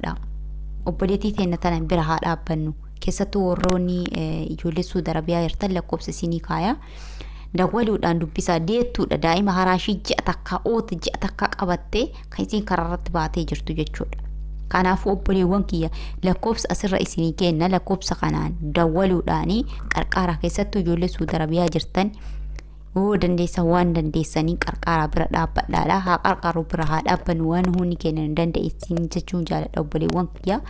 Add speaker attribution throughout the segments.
Speaker 1: dha. Obboleettii teenya tana bira haa dhaabbannu. Keessattuu warroonni ijoollee Suudi Arabiyaa jirtan lakkoofsa isinii kaaya. Dawwaluudhaan dubbisaa deettuudha. Daa'ima haraashii ji'a takka oota ji'a takka qabattee kan isin karaarratti baatee jirtu jechuudha. Kanaafuu obboleewwan kiyya lakkoofsa asirra isinii kenna. Lakkoofsa kanaan dawwaluudhaan qarqara keessattuu ijoollee Suudi Arabiyaa jirtan oo dandeessan waan dandeessanii qarqara bira dhaabbadhaadha. Haa qarqaru bira haa dhaabbannu waan hundi kennan dandeessin jechuun jaaladha obboleewwan kiyya.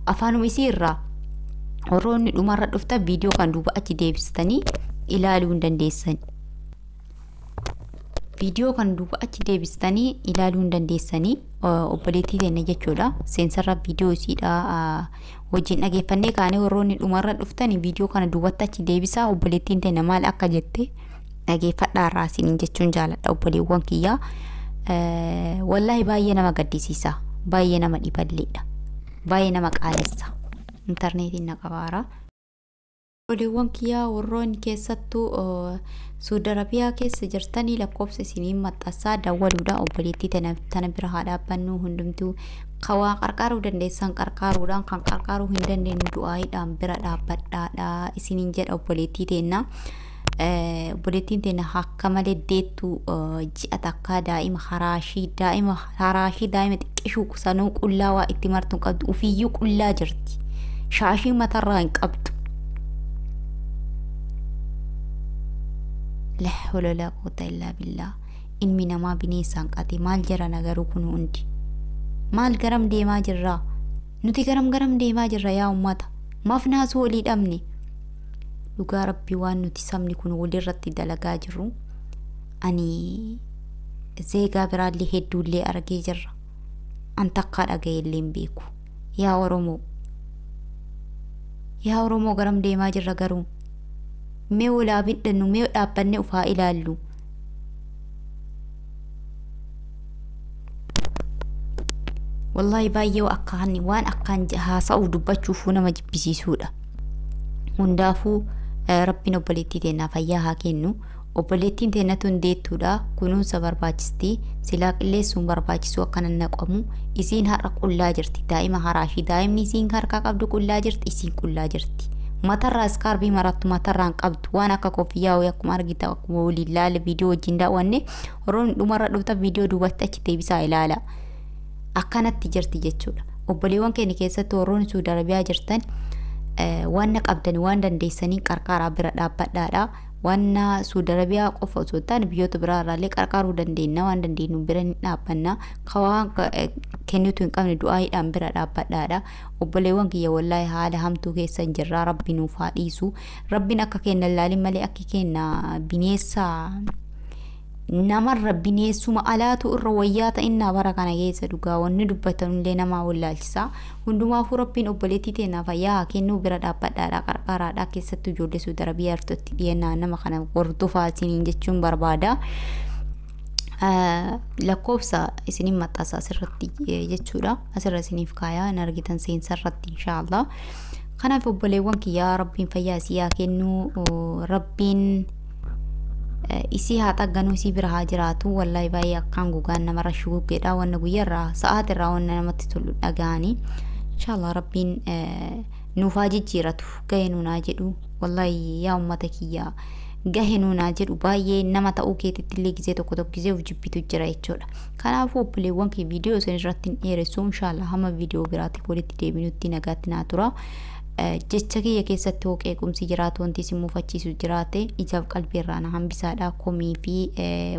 Speaker 1: Afaanuma isiirraa warroonni dhumarra dhufta viidiyoo kan duuba achi deebistanii ilaaluu dandeessan. Viidiyoo kan duuba achi deebistanii ilaaluu dandeessanii obboleettii teenya jechuudha. Seensarra viidiyoo isiidha wajjin dhageeffannee kaanee warroonni dhumarra dhuftanii viidiyoo kana duubatti achi deebisaa obboleettiin teenya maal akka jette dhageeffadhaa irraa isiniin jechuun jaaladha obboleewwan kiyya. Wallahi baay'ee nama gaddisiisa. Baay'ee nama dhiballeedha. Baay'ee nama qaalessa. Interneetiin na qabaara. Obboleewwan kiyya warroonni keessattuu Suudi Arabiyaa keessa jirtanii lakkoofsa isiniin maxxansaa dawwaluudha. Obboleettii tana bira haa dhaabbannu hundumtuu kawaa qarqaaruu dandeessan qarqaaruudhaan kan qarqaaruu hin dandeenyu du'aayiidhaan bira dhaabbadhaadha isiniin jedha obboleettii teenya. Obboleettiin teenya akka malee deettuu ji'a takka daa'ima haraashii daa'ima xiqqishuu sanuu qullaa waa itti martuu qabdu ufiyyuu qullaa jirti. Shaashii matarraa hin qabdu. La hawla wala quwwata illa billah. Ilmi namaa bineensaan qate maal jira nagaruu kun hundi. Maal garam deemaa jirra? Nuti garam deemaa jirra yaa ummata. Maaf naasuu walii dhabne. Dhugaa Rabbii waan nuti sabni kun walirratti dalagaa jirru ani zeegaa biraallee hedduullee argee jirra. An takkaa dhagayeellee hin beeku. Yaa Oromoo garam deemaa jirra garuu. Mee walaa bidhannu mee dhaabbanne ufaa ilaallu. Wallahi baay'ee waan akkaan haasa'uu dubbachuufuu nama jibbisiisuudha. Hundaafuu Rabbiin obboleettii teenya fayyaa haa kennu. Obboleettiin teenya tun deettuudha. Kunuunsa barbaachisti. Silaa qilleessuun barbaachisu akka naqamu. Isiin har'a qullaa jirti. Daa'ima haraashii daa'imni isiin harkaa qabdu qullaa jirti. Isiin qullaa jirti. Matarraa iskarbii marattu matarraan qabdu waan akka koofiyyaa wayii akkuma argita akkuma waliin laala viidiyoo wajjin daawwanne warroonni dhumarra dhufta viidiyoo duubatti achi deebisaa ilaala. Akkanatti jirti jechuudha. Obboleewwan keenya keessatti warroonni Suudi Arabiyaa jirtan waan qabdan waan dandeessanii qarqara bira dhaabbadhaadha. Waan Suudi Arabiyaa qofa osoo ta'an biyyoota biraarraallee qarqaruu dandeenya waan dandeenyu bira ni dhaabbanna. Kawaan kennitu hin qabne du'aayiidhaan bira dhaabbadhaadha. Obboleewwan kiyya wallahi haala hamtuu keessa hin jirra. Rabbi nuuf haa dhiisu. Rabbiin akka kenna ilaalin malee akka kenna bineessa namarra bineessuma alaatu irra wayyaa ta'innaa bara kana keessa dhugaa wanni dubbatanullee namaa wallaalchisa. Hundumaafuu Rabbiin obboleettii teenya fayyaa haa kennu bira dhaabbadhaadha qarqaraadha keessattuu ijoollee Suudi Arabiyaa irratti dhiyeenyaa nama kana hordofaa isiniin jechuun barbaada. Lakkoofsa isiniin maxxansa asirratti jechuudha. Asirra isiniif kaayaa hin argitan seensarratti inshaallah. Kanaaf obboleewwan kiyyaa Rabbiin fayyaa isii haa kennu. Rabbiin isii haa xagganuu isii bira haa jiraatu. Wallahi baay'ee akkaan gogaan namarra shuguggedha. Wanna guyyarraa sa'aatirraa wanna namatti tolu dhaga'anii. Inshaallah Rabbiin nuuf haa jijjiiratu gahee nuunaa jedhu. Wallahi yaa ummata kiyyaa gahee nuunaa jedhu baay'ee nama ta'uu keetitti illee gisee tokko gisee of jibbitu jira jechuudha. Kanaafuu obboleewwan kee viidiyoo isin irratti hin dheeressu. Inshaallah hamma viidiyoo biraatti walitti deebinutti nagaatti naa tura. Jecha kiyya keessatti hoo qeequmsi jiraatu wanti isin muufachiisu jiraate ijaaf qalbiirraa na hambisaadha. Komii fi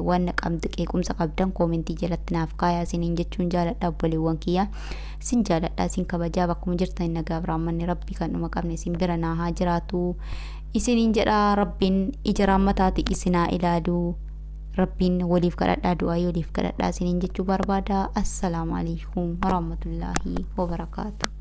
Speaker 1: waan qeequmsa qabdan koomentii jalatti naaf kaayaa isiniin jechuun jaaladha obboleewwan kiyya. Isin jaaladha isin kabajaa bakkuma jirtan nagaa biraamanni Rabbi kan dhuma qabne isin bira naa haa jiraatu. Isiniin jedha Rabbiin ija raamataati isinaa ilaalu. Rabbiin waliif kadhadhaa du'aa waliif kadhadhaa isiniin jechuu barbaada. Assalaamu alaykum warahmatullaahi wabarakaatuh.